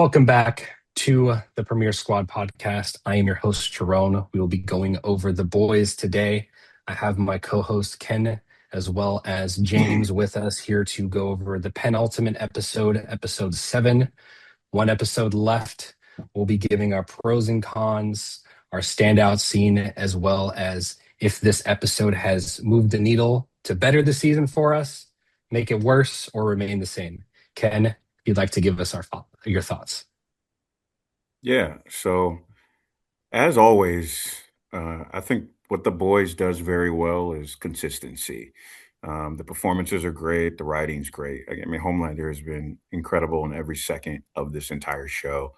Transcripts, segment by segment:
Welcome back to the Premier Squad podcast. I am your host, Jerome. We will be going over the boys today. I have my co host, Ken, as well as James with us here to go over the penultimate episode, episode 7. One episode left. We'll be giving our pros and cons, our standout scene, as well as if this episode has moved the needle to better the season for us, make it worse, or remain the same. Ken, if you'd like to give us your thoughts. Yeah. So as always, I think what the boys does very well is consistency. The performances are great. The writing's great. I mean, Homelander has been incredible in every second of this entire show.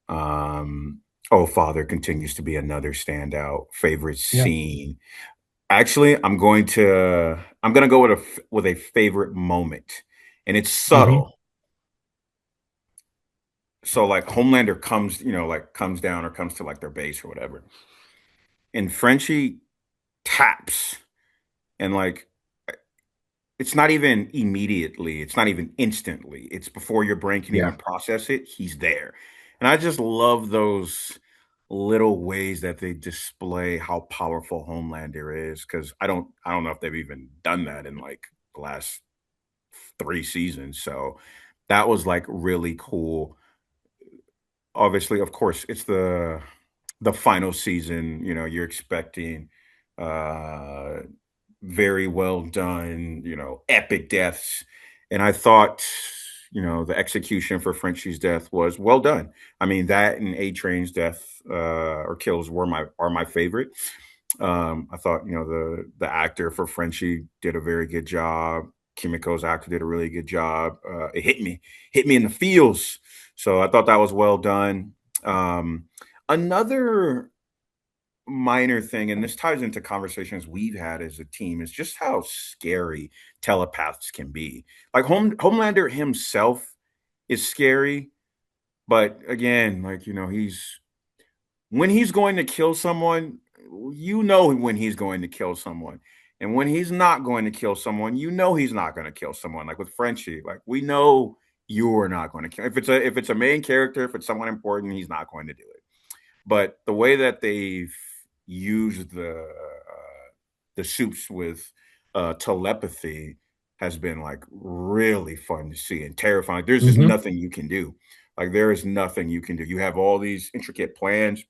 Um, oh, Father continues to be another standout favorite Yeah. scene. Actually, I'm gonna go with a favorite moment, and it's Hmm. subtle. So like Homelander comes, like comes down or comes to like their base or whatever. And Frenchie taps and like it's not even immediately, it's not even instantly. It's before your brain can Yeah. even process it, he's there. And I just love those little ways that they display how powerful Homelander is cuz I don't know if they've even done that in like the last 3 seasons. So that was like really cool. Obviously, of course, it's the final season, you're expecting uh very well done, epic deaths. And I thought, the execution for Frenchie's death was well done. I mean, that and A Train's death or kills are my favorite. I thought, the actor for Frenchie did a very good job. Kimiko's actor did a really good job. It hit me in the feels. So I thought that was well done. Um, Another minor thing, and this ties into conversations we've had as a team, is just how scary telepaths can be. Like Homelander himself is scary, but again, like he's when he's going to kill someone, when he's going to kill someone. And when he's not going to kill someone, he's not going to kill someone. Like with Frenchie, like we know you are not going to kill. If it's a main character, if it's someone important, he's not going to do it. But the way that they've used the soups with telepathy has been like really fun to see and terrifying. There's just Hmm. nothing you can do. Like there is nothing you can do. You have all these intricate plans.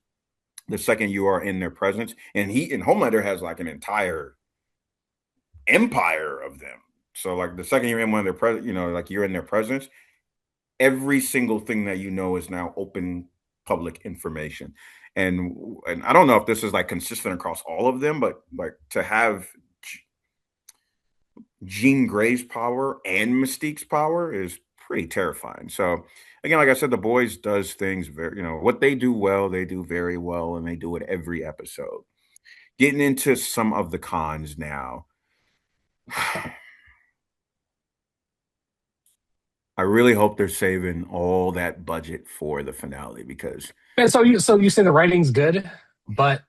The second you are in their presence, and Homelander has like an entire empire of them. So like the second you're in one of their presence, like you're in their presence, every single thing that is now open public information. And I don't know if this is like consistent across all of them, but like to have Jean Grey's power and Mystique's power is pretty terrifying. So again, like I said, the boys does things very, what they do well, they do very well, and they do it every episode. Getting into some of the cons now. I really hope they're saving all that budget for the finale because, And so you say the writing's good, but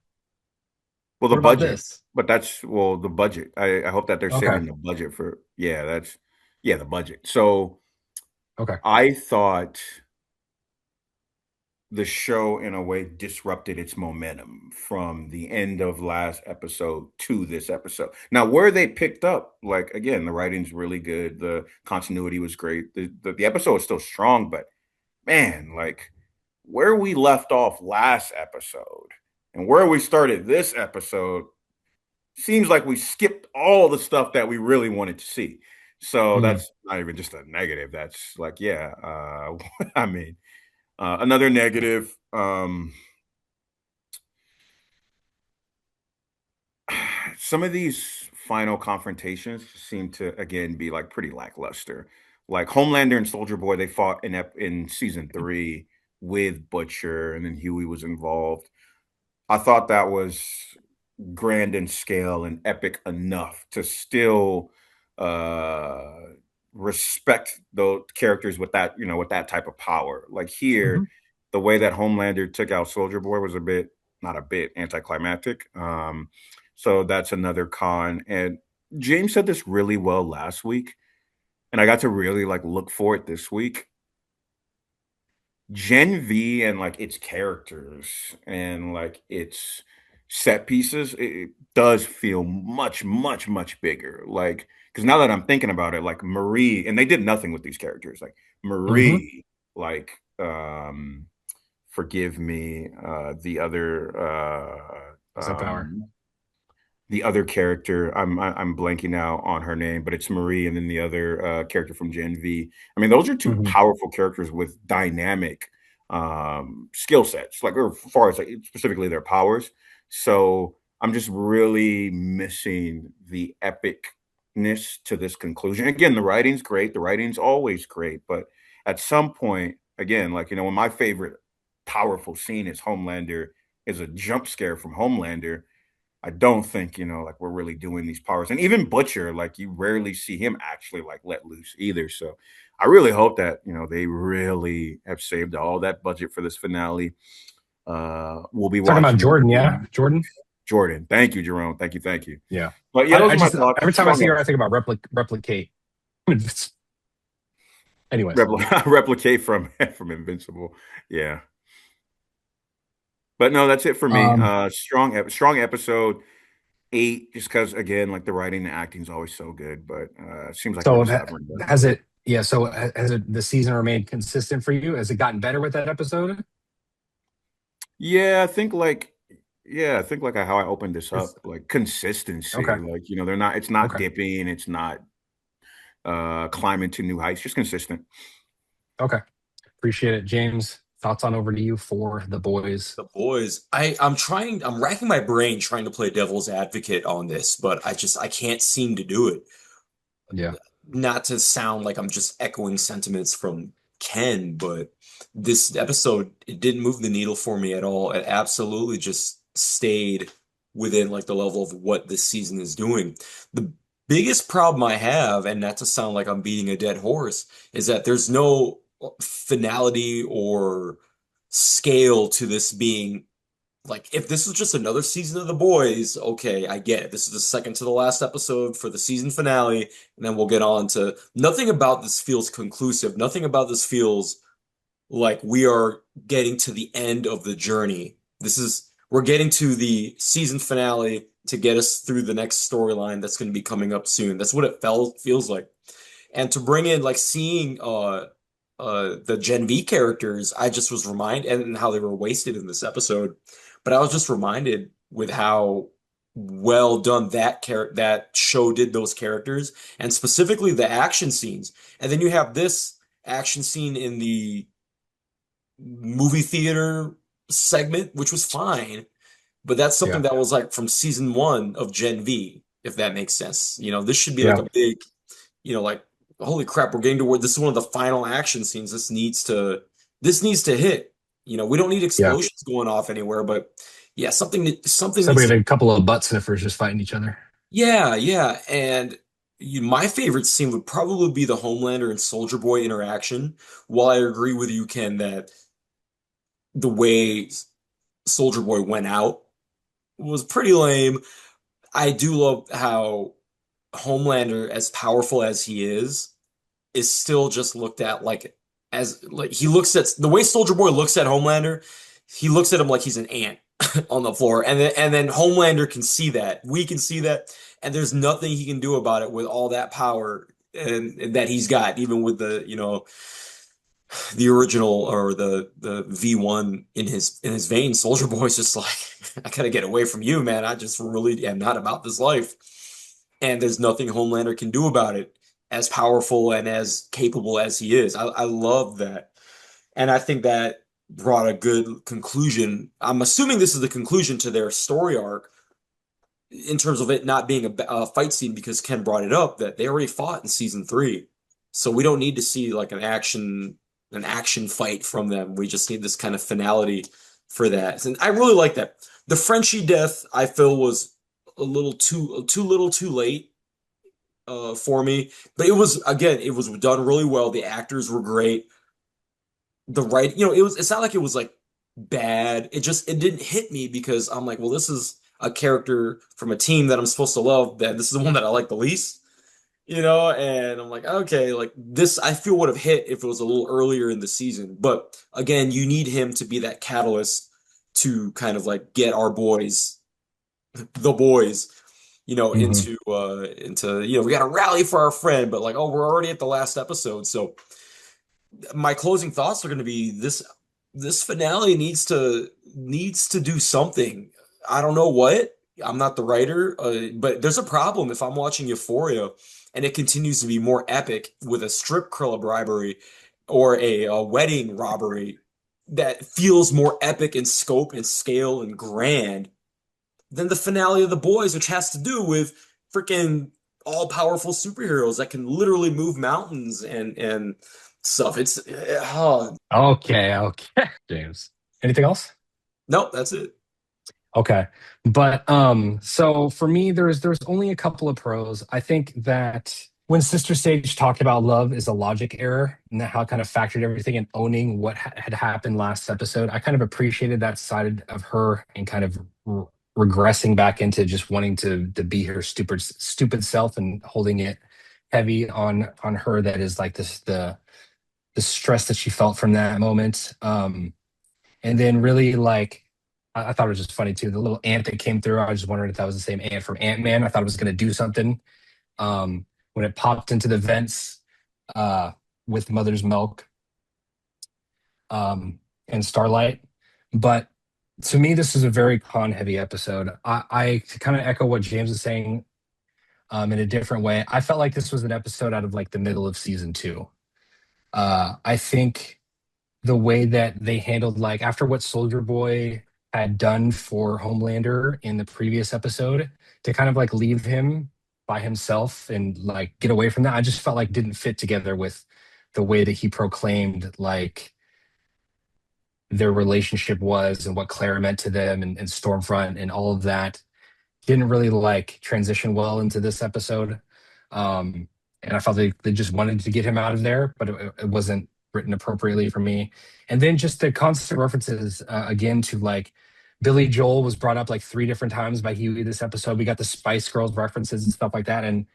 well, the what about budget, this? but that's, well, the budget. I hope that they're Okay. saving the budget for, yeah, yeah, the budget. So Okay. I thought the show in a way disrupted its momentum from the end of last episode to this episode. Now, where they picked up, like again, the writing's really good, the continuity was great. The episode is still strong, but man, like where we left off last episode and where we started this episode seems like we skipped all the stuff that we really wanted to see. So Mm. that's not even just a negative. That's like, yeah, I mean, another negative. Some of these final confrontations seem to again be like pretty lackluster. Like Homelander and Soldier Boy, they fought in season 3 with Butcher, and then Huey was involved. I thought that was grand in scale and epic enough to still uh respect the characters with that, with that type of power. Like Hmm. here, the way that Homelander took out Soldier Boy was a bit, not a bit, anticlimactic. So that's another con. And James said this really well last week, and I got to really like look for it this week. Gen V and like its characters and like its set pieces, it does feel much, much, much bigger. Like, because now that I'm thinking about it, like Marie, and they did nothing with these characters. Like Mm-hmm. Marie, like forgive me, What's that power? the other character, I'm blanking out on her name, but it's Marie, and then the other character from Gen V. I mean, those are two Mm-hmm. powerful characters with dynamic skill sets, like or as far as like specifically their powers. So I'm just really missing the epicness to this conclusion. Again, the writing's great, the writing's always great, but at some point, again, like when my favorite powerful scene is Homelander is a jump scare from Homelander. I don't think, like we're really doing these powers. And even Butcher, like you rarely see him actually like let loose either. So I really hope that, they really have saved all that budget for this finale. We'll be Talking about watching it Jordan, yeah, again. Jordan. Jordan. Thank you, Jerome. Thank you. Thank you. Yeah. But yeah, I those are my just thoughts. every time I Strong see her, I episode. think about replicate. Anyways, Replicate from from Invincible. Yeah. But no, that's it for me. um, Strong episode. 8, just because again, like the writing and acting is always so good, but it seems like we're so just having the has it? Yeah. So has it, the season remained consistent for you? Has it gotten better with that episode? yeah, I think like how I opened this It's up, like consistency, okay. like they're not it's not Okay. dipping, it's not climbing to new heights, just consistent. Okay. Appreciate it, James. Thoughts on over to you for the boys. The boys. I'm racking my brain trying to play devil's advocate on this, but I can't seem to do it. Yeah. Not to sound like I'm just echoing sentiments from Ken, but this episode, it didn't move the needle for me at all. It absolutely just stayed within like the level of what this season is doing. The biggest problem I have, and not to sound like I'm beating a dead horse, is that there's no finality or scale to this being like if this was just another season of The Boys, okay, I get it. This is the second to the last episode for the season finale, and then we'll get on to nothing about this feels conclusive. Nothing about this feels like we are getting to the end of the journey. We're getting to the season finale to get us through the next storyline that's going to be coming up soon. That's what it feels like. And to bring in like seeing the Gen V characters, I just was reminded and how they were wasted in this episode. But I was just reminded with how well done that show did those characters and specifically the action scenes. And then you have this action scene in the movie theater segment, which was fine, but that's something Yeah. that was like from season one of Gen V, if that makes sense. This should be like Yeah. a big, like holy crap, we're getting to where this is one of the final action scenes. This needs to hit. We don't need Yeah. explosions going off anywhere, but yeah, something So we needs had to. a couple of butt sniffers just fighting each other. Yeah, yeah, and my favorite scene would probably be the Homelander and Soldier Boy interaction. While I agree with you, Ken, that the way Soldier Boy went out was pretty lame. I do love how Homelander, as powerful as he is still just looked at like as like he looks at the way Soldier Boy looks at Homelander, he looks at him like he's an ant on the floor. And then Homelander can see that. We can see that, and there's nothing he can do about it with all that power and that he's got, even with the original or the V1 in his veins. Soldier Boy's just like, I gotta get away from you, man. I just really am not about this life. And there's nothing Homelander can do about it, as powerful and as capable as he is. I love that. And I think that brought a good conclusion. I'm assuming this is the conclusion to their story arc in terms of it not being a fight scene, because Ken brought it up that they already fought in season three. So we don't need to see like an action fight from them. We just need this kind of finality for that. And I really like that. The Frenchie death I feel was a little too little too late for me. But it was done really well. The actors were great. The right, it's not like it was like bad. It didn't hit me because I'm like, well, this is a character from a team that I'm supposed to love. That this is the one that I like the least. and I'm like, okay, like this, I feel would have hit if it was a little earlier in the season. But again, you need him to be that catalyst to kind of like get our boys, the boys, Mhm. into we got to rally for our friend, but like, oh, we're already at the last episode, so my closing thoughts are going to be this finale needs to do something. I don't know what. I'm not the writer, but there's a problem if I'm watching Euphoria and it continues to be more epic with a strip club robbery or a wedding robbery that feels more epic in scope and scale and grand than the finale of The Boys, which has to do with freaking all-powerful superheroes that can literally move mountains and stuff. Okay, okay. James. Anything else? No, that's it. Okay. But so for me there's only a couple of pros. I think that when Sister Sage talked about love is a logic error and how it kind of factored everything and owning what had happened last episode, I kind of appreciated that side of her and kind of regressing back into just wanting to be her stupid self and holding it heavy on her, that is like this the stress that she felt from that moment. And then really like I thought it was just funny too. The little ant that came through, I was just wondering if that was the same ant from Ant-Man. I thought it was going to do something. When it popped into the vents uh, with Mother's Milk and Starlight. But to me, this is a very con heavy episode. I kind of echo what James is saying in a different way. I felt like this was an episode out of like the middle of season two. I think the way that they handled, like after what Soldier Boy had done for Homelander in the previous episode, to kind of like leave him by himself and like get away from that, I just felt like didn't fit together with the way that he proclaimed like their relationship was and what Clara meant to them and Stormfront and all of that didn't really like transition well into this episode. Um, and I felt like they just wanted to get him out of there, but it wasn't written appropriately for me. And then just the constant references again to like Billy Joel was brought up like three different times by Huey this episode. We got the Spice Girls references and stuff like that. And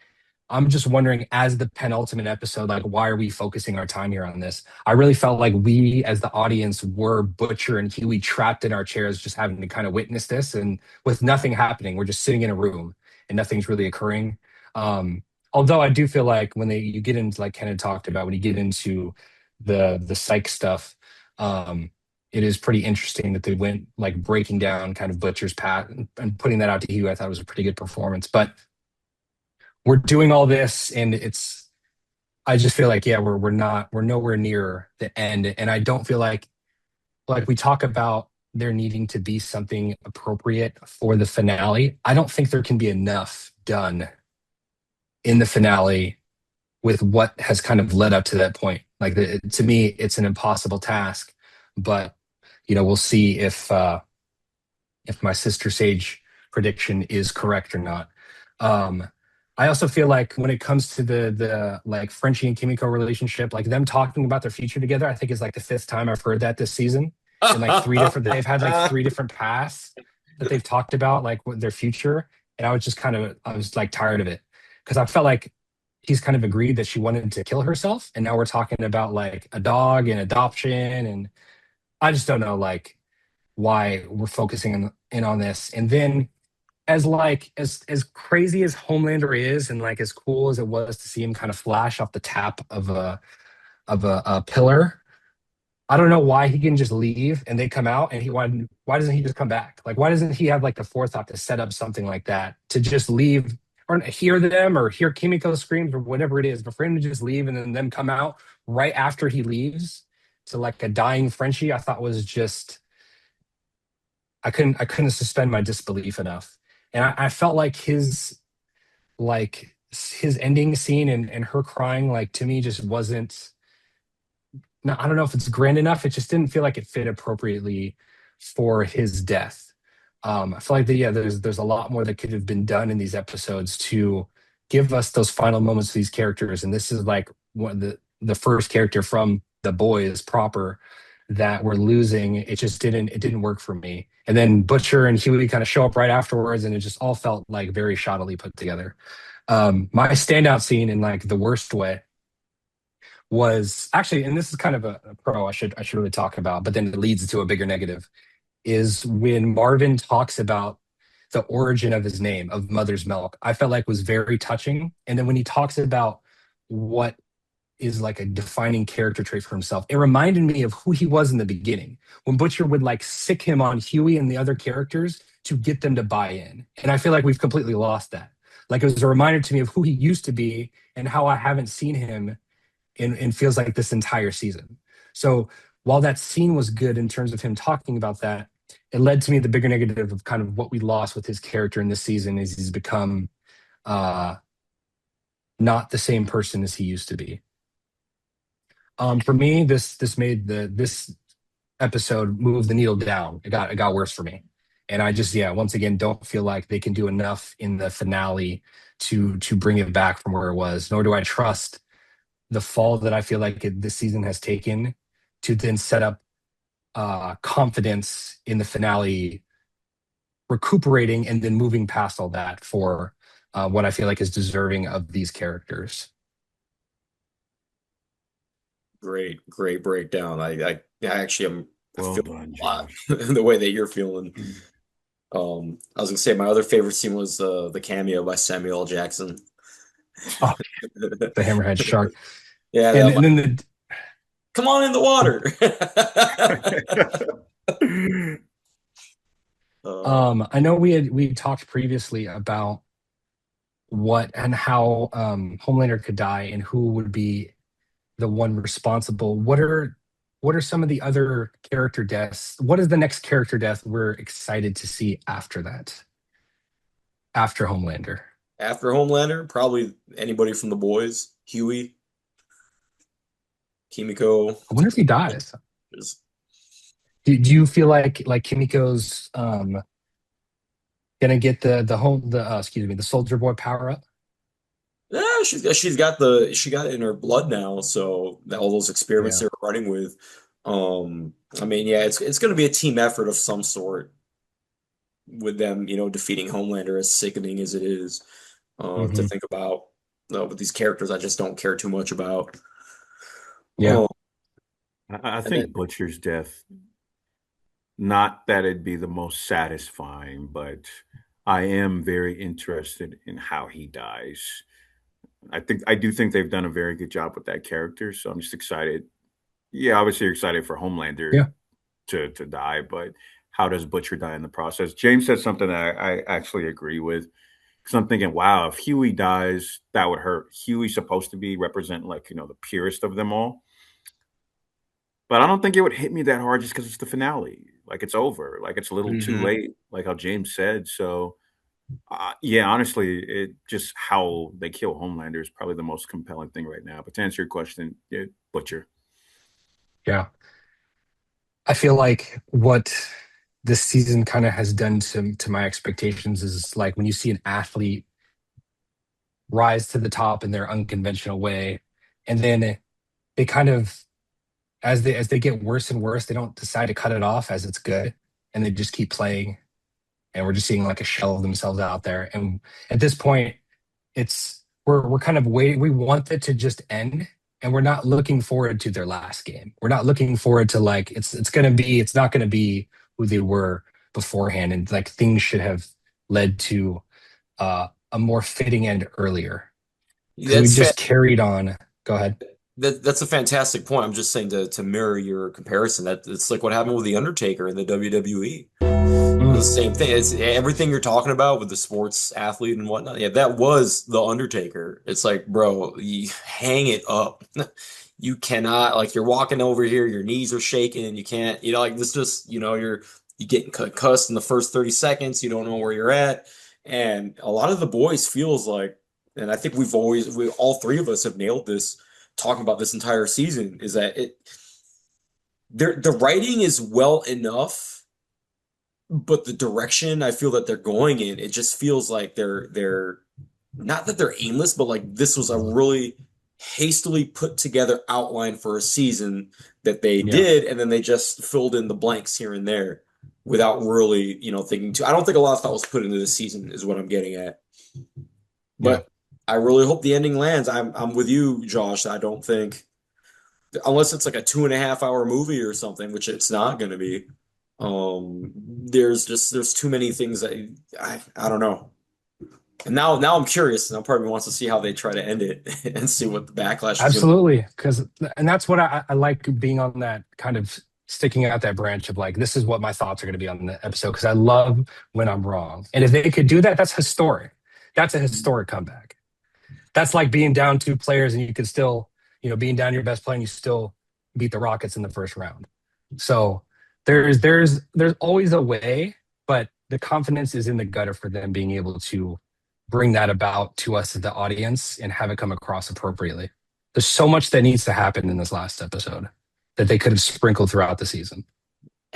I'm just wondering, as the penultimate episode, like, why are we focusing our time here on this? I really felt like we, as the audience, were Butcher and Huey trapped in our chairs, just having to kind of witness this, and with nothing happening, we're just sitting in a room and nothing's really occurring. Um, Although I do feel like when you get into, like Ken had talked about, when you get into the psych stuff, um, it is pretty interesting that they went like breaking down kind of Butcher's path and putting that out to Huey. I thought it was a pretty good performance, but we're doing all this and it's I just feel like, yeah, we're nowhere near the end. And I don't feel like we talk about there needing to be something appropriate for the finale. I don't think there can be enough done in the finale with what has kind of led up to that point. Like to me, it's an impossible task, but we'll see if my Sister Sage prediction is correct or not. Um, I also feel like when it comes to the like Frenchie and Kimiko relationship, like them talking about their future together, I think is like the fifth time I've heard that this season. And like they've had like three different paths that they've talked about, like with their future. And I was like tired of it because I felt like he's kind of agreed that she wanted to kill herself. And now we're talking about like a dog and adoption. And I just don't know like why we're focusing in on this. And then as crazy as Homelander is, and like as cool as it was to see him kind of flash off the tap of a pillar, I don't know why he can just leave and they come out and why doesn't he just come back? Like why doesn't he have like the forethought to set up something like that to just leave or hear them or hear Kimiko screams or whatever it is, but for him to just leave and then them come out right after he leaves to like a dying Frenchie, I thought was just I couldn't suspend my disbelief enough. And I felt like his ending scene and her crying like to me just wasn't, no, I don't know if it's grand enough. It just didn't feel like it fit appropriately for his death. I feel like that yeah, there's a lot more that could have been done in these episodes to give us those final moments of these characters. And this is like one of the first character from the boys proper that we're losing. It didn't work for me. And then Butcher and Huey kind of show up right afterwards, and it just all felt like very shoddily put together. My standout scene in like the worst way was actually, and this is kind of a pro I should really talk about, but then it leads to a bigger negative, is when Marvin talks about the origin of his name of Mother's Milk. I felt like was very touching. And then when he talks about what is like a defining character trait for himself, it reminded me of who he was in the beginning when Butcher would like sick him on Huey and the other characters to get them to buy in. And I feel like we've completely lost that. Like it was a reminder to me of who he used to be and how I haven't seen him in feels like this entire season. So while that scene was good in terms of him talking about that, it led to me the bigger negative of kind of what we lost with his character in this season is he's become uh, not the same person as he used to be. For me, this made this episode move the needle down. It got worse for me, and I just once again don't feel like they can do enough in the finale to bring it back from where it was. Nor do I trust the fall that I feel like this season has taken to then set up confidence in the finale, recuperating and then moving past all that for what I feel like is deserving of these characters. Great, great breakdown. I actually am I Well feel done, a lot Josh. the way that you're feeling. I was gonna say my other favorite scene was the cameo by Samuel L. Jackson. Oh, the hammerhead shark, Yeah, and, that and like, then the come on in the water. Uh, I know we talked previously about what and how Homelander could die and who would be the one responsible. What are some of the other character deaths? What is the next character death we're excited to see after that? After Homelander? After Homelander, probably anybody from the boys, Huey, Kimiko. I wonder if he dies. Is- Do you feel like Kimiko's gonna get the home the excuse me the Soldier Boy power up? Yeah, she got it in her blood now, so all those experiments Yeah. they were running with. I mean, yeah, it's going to be a team effort of some sort with them, defeating Homelander, as sickening as it is to Hmm. think about. With these characters, I just don't care too much about. Yeah. Um, I and then think Butcher's death, not that it'd be the most satisfying, but I am very interested in how he dies. I do think they've done a very good job with that character, so I'm just excited. Yeah, obviously you're excited for Homelander Yeah. to die, but how does Butcher die in the process? James said something that I actually agree with. Because I'm thinking, wow, if Huey dies, that would hurt. Huey's supposed to be represent like the purest of them all, but I don't think it would hit me that hard just because it's the finale. Like it's over. Like it's a little too mhm. late. Like how James said. So yeah, honestly, it just how they kill Homelander is probably the most compelling thing right now. But to answer your question, yeah, Butcher. Yeah. I feel like what this season kind of has done to my expectations is like when you see an athlete rise to the top in their unconventional way, and then they kind of as they get worse and worse, they don't decide to cut it off as it's good, and they just keep playing, and we're just seeing like a shell of themselves out there. And at this point, we're kind of waiting. We want it to just end, and we're not looking forward to their last game. We're not looking forward to like it's not gonna be who they were beforehand, and like things should have led to a more fitting end earlier because we That's fa just carried on. Go ahead. that's a fantastic point. I'm just saying to mirror your comparison that it's like what happened with the Undertaker in the WWE. The Mm, same thing. It's everything you're talking about with the sports athlete and whatnot. Yeah, that was the Undertaker. It's like, bro, you hang it up. You cannot like you're walking over here, your knees are shaking, you can't, like this just, you getting concussed in the first 30 seconds, you don't know where you're at. And a lot of the boys feels like, and I think we all three of us have nailed this talking about this entire season, is that the writing is well enough but the direction I feel that they're going in, it just feels like they're not that they're aimless, but like this was a really hastily put together outline for a season that they yeah, did, and then they just filled in the blanks here and there without really, thinking too. I don't think a lot of thought was put into this season, is what I'm getting at. yeah. But I really hope the ending lands. I'm with you, Josh. I don't think unless it's like a 2.5 hour movie or something, which it's not going to be. There's too many things that I don't know. And now I'm curious. Now part of me wants to see how they try to end it and see what the backlash is going to be. Absolutely, because and that's what I like being on that kind of sticking out that branch of like this is what my thoughts are going to be on the episode because I love when I'm wrong, and if they could do that, that's historic. That's a historic comeback. That's like being down two players and you could still, being down your best player and you still beat the Rockets in the first round. So there's always a way, but the confidence is in the gutter for them being able to bring that about to us as the audience and have it come across appropriately. There's so much that needs to happen in this last episode that they could have sprinkled throughout the season.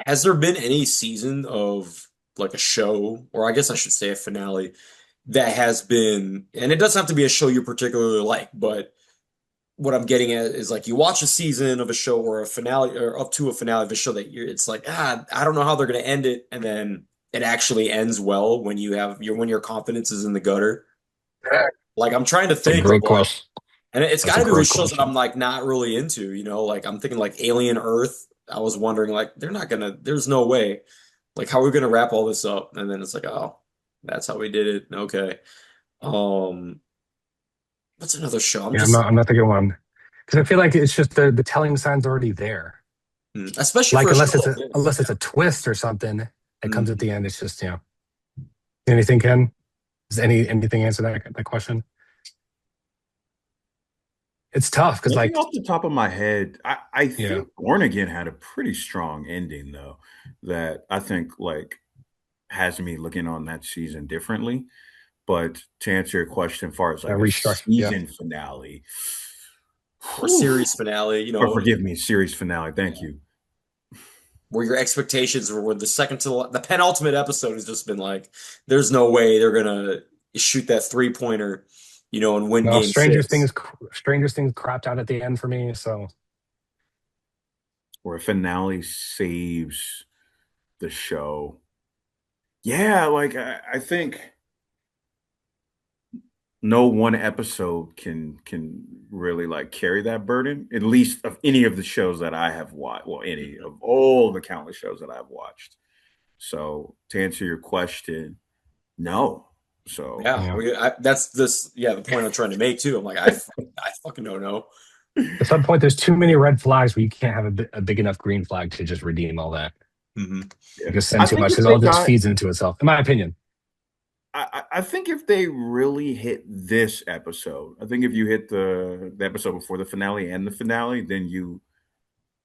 Has there been any season of like a show, or I guess I should say a finale, that has been, and it doesn't have to be a show you particularly like, but what I'm getting at is like you watch a season of a show or a finale or up to a finale of a show that it's like, I don't know how they're going to end it. And then it actually ends well when when your confidence is in the gutter. Like I'm trying to That's a think of great like, question. and it's That's got a to be with great shows that question. I'm like not really into, like I'm thinking like Alien Earth. I was wondering like there's no way. Like how are we gonna wrap all this up? And then it's like, oh, that's how we did it. Okay. Um, what's another show? I'm Yeah, just I'm not thinking one because I feel like it's just the telling signs already there. especially for Like a show unless it's like a this. unless it's a twist or something that comes at Mm. the end, it's just anything. Ken, does anything answer that question? It's tough because Nothing like off the top of my head. I yeah, think Born Again had a pretty strong ending though, that I think like has me looking on that season differently. But to answer your question, as far as that like a restructure. Yeah, season finale, Or whew, series finale, or forgive me, series finale. Thank yeah, you. where your expectations were the second to the penultimate episode has just been like, there's no way they're gonna shoot that 3-pointer, and win no, game six. Stranger Things crapped out at the end for me. So Or a finale saves the show. Yeah, like I think no one episode can really like carry that burden, at least of any of the shows that I have watched. Well, any Mhm. of all the countless shows that I've watched. So to answer your question, no. So Yeah, yeah, that's this. Yeah, the point I'm trying to make too. I'm like, I fucking don't know. at some point there's too many red flags where you can't have a big enough green flag to just redeem all that. Hmm. You yeah, can send I too think much if because they all this got, feeds into itself, in my opinion. I think if they really hit this episode, I think if you hit the episode before the finale and the finale, then you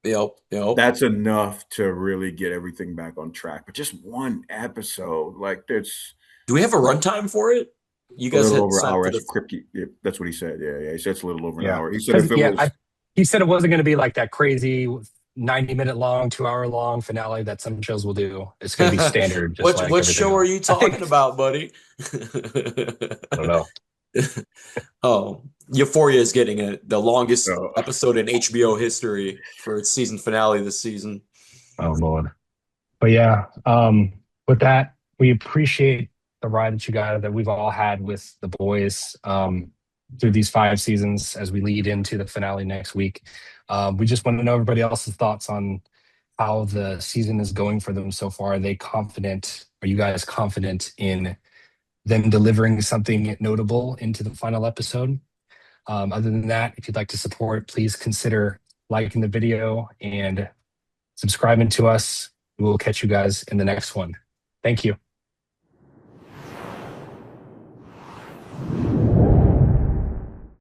Yep, yep. that's enough to really get everything back on track. But just one episode, like there's Do we have a runtime for it? You a guys little had over an sent hour. to That's the. what Kripke. Yeah, that's what he said. Yeah, he said it's a little over an Yeah, hour. He said because if it yeah, was he said it wasn't going to be like that crazy 90-minute long, 2 hour long finale that some shows will do. It's going to be standard, just like What everything show are else. you I think talking about, buddy? I don't know. Oh, Euphoria is getting the longest uh, episode in HBO history for its season finale this season. Oh Lord. But yeah, with that, we appreciate the ride that you got that we've all had with the boys through these 5 seasons as we lead into the finale next week. We just want to know everybody else's thoughts on how the season is going for them so far. Are they confident? Are you guys confident in them delivering something notable into the final episode? Other than that, if you'd like to support, please consider liking the video and subscribing to us. We will catch you guys in the next one. Thank you.